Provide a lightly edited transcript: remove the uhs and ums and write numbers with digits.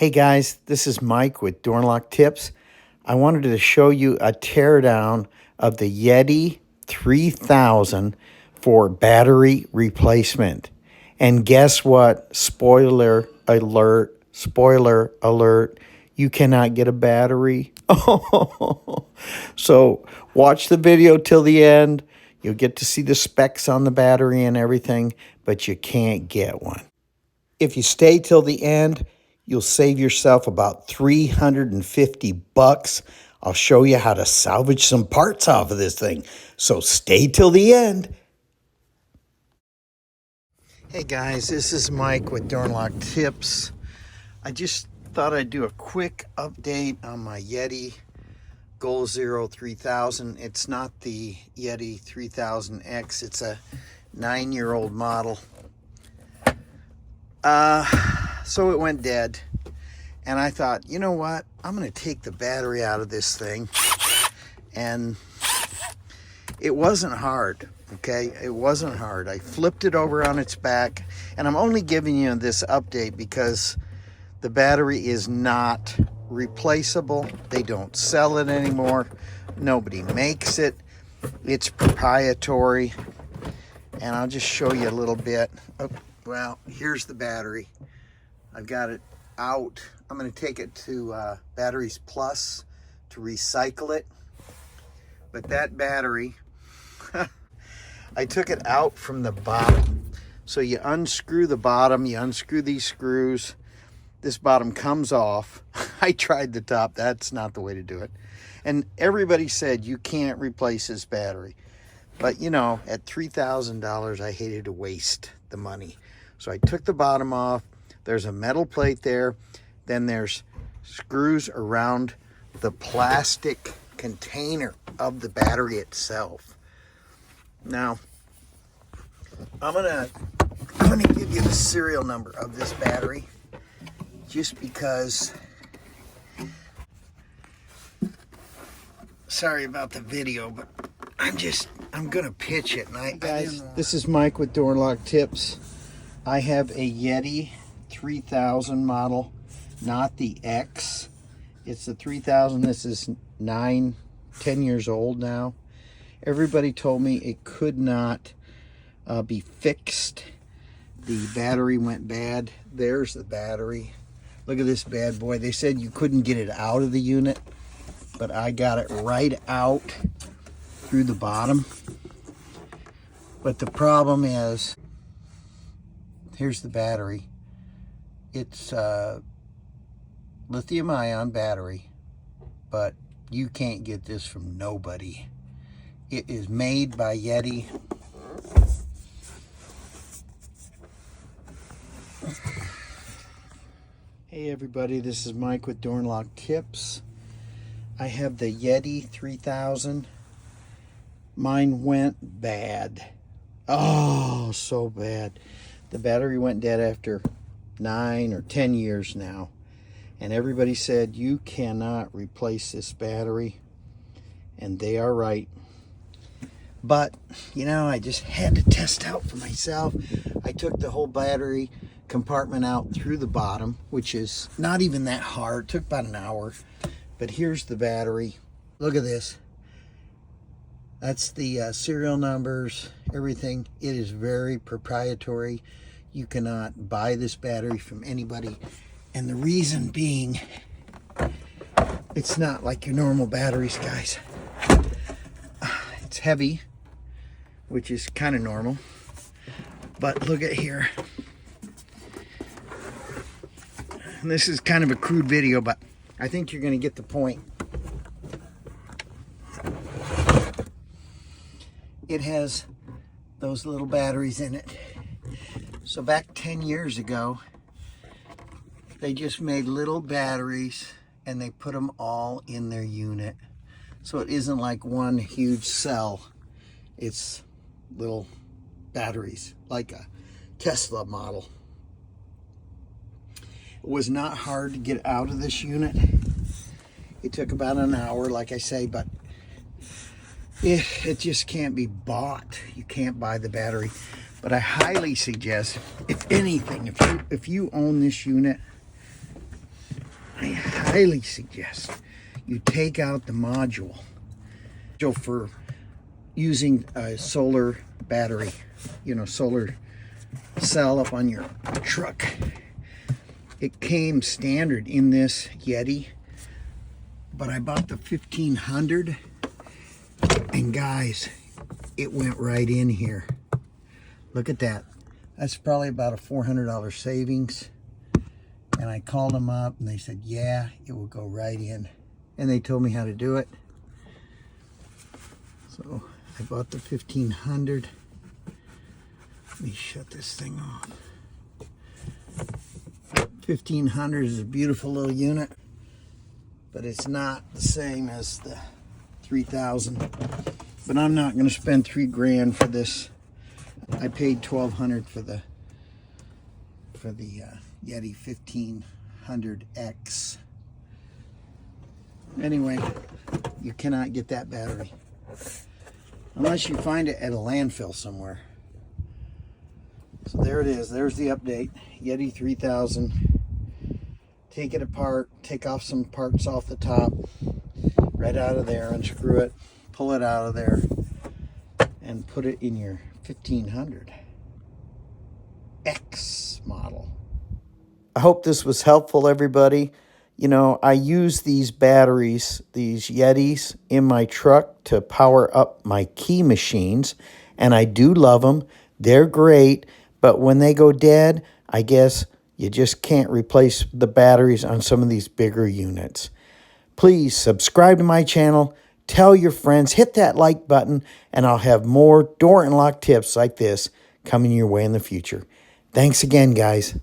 Hey guys, this is Mike with Doorlock Tips. I wanted to show you a teardown of the Yeti 3000 for battery replacement. And guess what? Spoiler alert, you cannot get a battery. So watch the video till the end. You'll get to see the specs on the battery and everything, but you can't get one. If you stay till the end, you'll save yourself about 350 bucks. I'll show you how to salvage some parts off of this thing. So stay till the end. Hey guys, this is Mike with Doorlock Tips. I just thought I'd do a quick update on my Yeti Goal Zero 3000. It's not the Yeti 3000X. It's a 9-year-old model. So it went dead, and I thought, you know what, I'm going to take the battery out of this thing. And it wasn't hard, okay? It wasn't hard. I flipped it over on its back, and I'm only giving you this update because the battery is not replaceable. They don't sell it anymore. Nobody makes it. It's proprietary, and I'll just show you a little bit. Oh, well, here's the battery. I've got it out. I'm going to take it to Batteries Plus to recycle it. But that battery, I took it out from the bottom. So you unscrew the bottom, you unscrew these screws. This bottom comes off. I tried the top. That's not the way to do it. And everybody said you can't replace this battery. But, you know, at $3,000, I hated to waste the money. So I took the bottom off. There's a metal plate there. Then there's screws around the plastic container of the battery itself. Now, I'm gonna give you the serial number of this battery, just because. Sorry about the video, but I'm gonna pitch it. And guys, this is Mike with Doorlock Tips. I have a Yeti 3000 model, not the X. It's the 3000. This is 10 years old now. Everybody told me it could not be fixed. The battery went bad. There's the battery. Look at this bad boy. They said you couldn't get it out of the unit, but I got it right out through the bottom. But the problem is, here's the battery. It's a lithium-ion battery, but you can't get this from nobody. It is made by Yeti. Hey everybody, this is Mike with Doorlock Tips. I have the Yeti 3000. Mine went bad. Oh, so bad. The battery went dead after 9 or 10 years now. And everybody said, you cannot replace this battery. And they are right. But, you know, I just had to test out for myself. I took the whole battery compartment out through the bottom, which is not even that hard. It took about an hour. But here's the battery. Look at this. That's the serial numbers, everything. It is very proprietary. You cannot buy this battery from anybody. And the reason being, it's not like your normal batteries, guys. It's heavy, which is kind of normal. But look at here. And this is kind of a crude video, but I think you're going to get the point. It has those little batteries in it. So back 10 years ago, they just made little batteries and they put them all in their unit. So it isn't like one huge cell. It's little batteries, like a Tesla model. It was not hard to get out of this unit. It took about an hour, like I say, but it just can't be bought. You can't buy the battery. But I highly suggest, if anything, if you own this unit, I highly suggest you take out the module for using a solar battery, you know, solar cell up on your truck. It came standard in this Yeti, but I bought the 1500, and guys, it went right in here. Look at that. That's probably about a $400 savings. And I called them up and they said, yeah, it will go right in. And they told me how to do it. So I bought the 1500. Let me shut this thing off. 1500 is a beautiful little unit, but it's not the same as the 3000. But I'm not going to spend $3,000 for this. I paid $1,200 for the Yeti 1500X. Anyway, you cannot get that battery unless you find it at a landfill somewhere. So there it is. There's the update. Yeti 3000. Take it apart. Take off some parts off the top. Right out of there. Unscrew it. Pull it out of there. And put it in your 1500X model. I hope this was helpful, everybody. You know, I use these batteries, these Yetis, in my truck to power up my key machines, and I do love them. They're great, but when they go dead, I guess you just can't replace the batteries on some of these bigger units. Please subscribe to my channel, tell your friends, hit that like button, and I'll have more door and lock tips like this coming your way in the future. Thanks again, guys.